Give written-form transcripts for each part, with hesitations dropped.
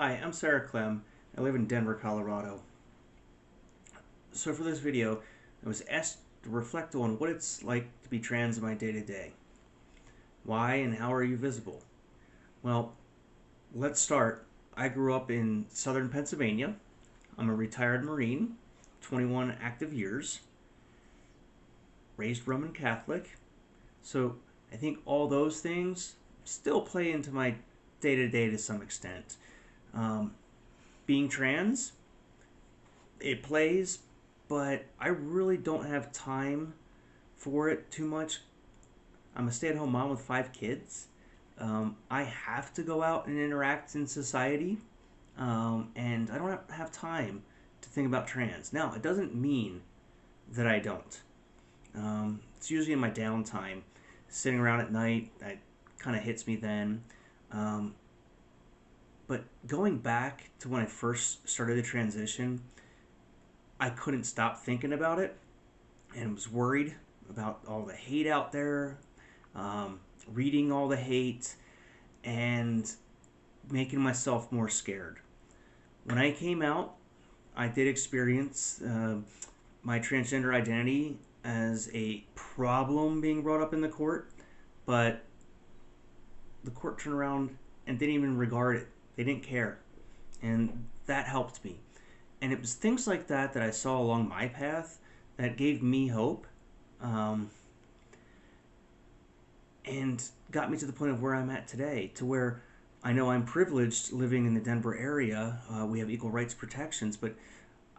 Hi, I'm Sarah Klimm. I live in Denver, Colorado. So for this video, I was asked to reflect on what it's like to be trans in my day-to-day. Why and how are you visible? Well, let's start. I grew up in southern Pennsylvania. I'm a retired Marine, 21 active years, raised Roman Catholic. So I think all those things still play into my day-to-day to some extent. Um, Being trans, it plays, but I really don't have time for it too much. I'm a stay at home mom with 5 kids. I have to go out and interact in society, and I don't have time to think about trans. Now, it doesn't mean that I don't. It's usually in my downtime, sitting around at night, that kind of hits me then. Um, but going back to when I first started the transition, I couldn't stop thinking about it and was worried about all the hate out there, um, reading all the hate, and making myself more scared. When I came out, I did experience my transgender identity as a problem being brought up in the court, but the court turned around and didn't even regard it. They didn't care. And that helped me. And it was things like that that I saw along my path that gave me hope, um, and got me to the point of where I'm at today, to where I know I'm privileged living in the Denver area. We have equal rights protections, but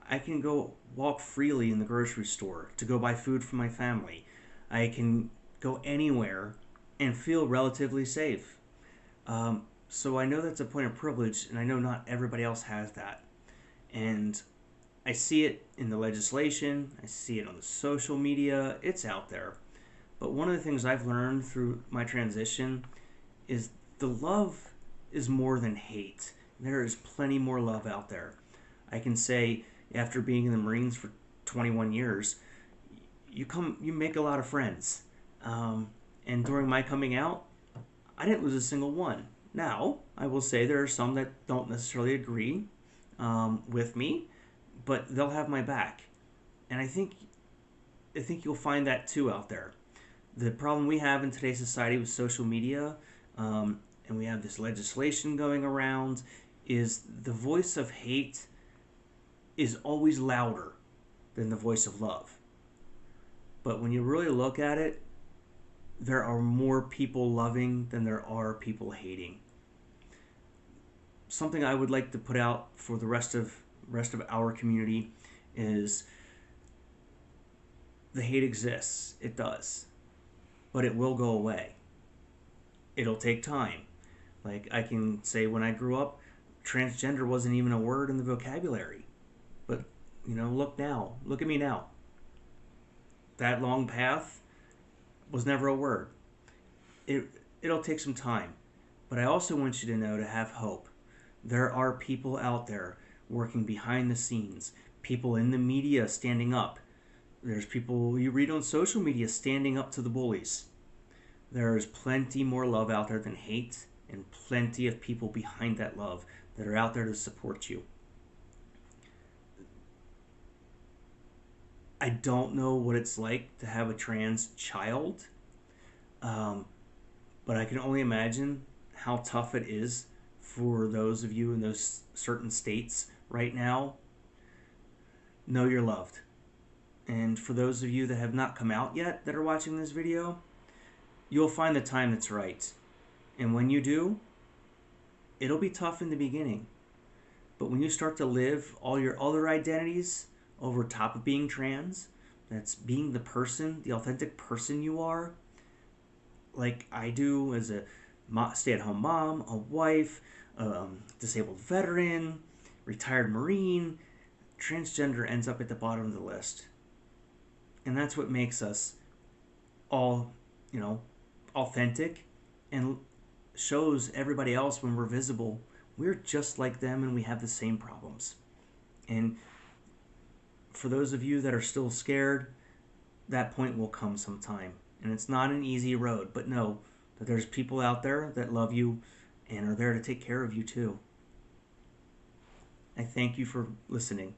I can go walk freely in the grocery store to go buy food for my family. I can go anywhere and feel relatively safe. So I know that's a point of privilege, and I know not everybody else has that. And I see it in the legislation, I see it on the social media, it's out there. But one of the things I've learned through my transition is the love is more than hate. There is plenty more love out there. I can say after being in the Marines for 21 years, you make a lot of friends. And during my coming out, I didn't lose a single one. Now, I will say there are some that don't necessarily agree with me, but they'll have my back. And I think you'll find that too out there. The problem we have in today's society with social media, and we have this legislation going around, is the voice of hate is always louder than the voice of love. But when you really look at it, there are more people loving than there are people hating. Something I would like to put out for the rest of our community is the hate exists. It does. But it will go away. It'll take time. Like I can say when I grew up, transgender wasn't even a word in the vocabulary. But, look now. Look at me now. That long path was never a word. It, it'll take some time. But I also want you to know to have hope. There are people out there working behind the scenes, people in the media standing up. There's people you read on social media standing up to the bullies. There's plenty more love out there than hate, and plenty of people behind that love that are out there to support you. I don't know what it's like to have a trans child, um, but I can only imagine how tough it is for those of you in those certain states right now. Know you're loved. And for those of you that have not come out yet that are watching this video, you'll find the time that's right. And when you do, it'll be tough in the beginning. But when you start to live all your other identities over top of being trans, that's being the person, the authentic person you are, like I do as a stay-at-home mom, a wife, disabled veteran, retired Marine, transgender ends up at the bottom of the list. And that's what makes us all, authentic, and shows everybody else when we're visible, we're just like them and we have the same problems. And for those of you that are still scared, that point will come sometime. And it's not an easy road, but know that there's people out there that love you and are there to take care of you too. I thank you for listening.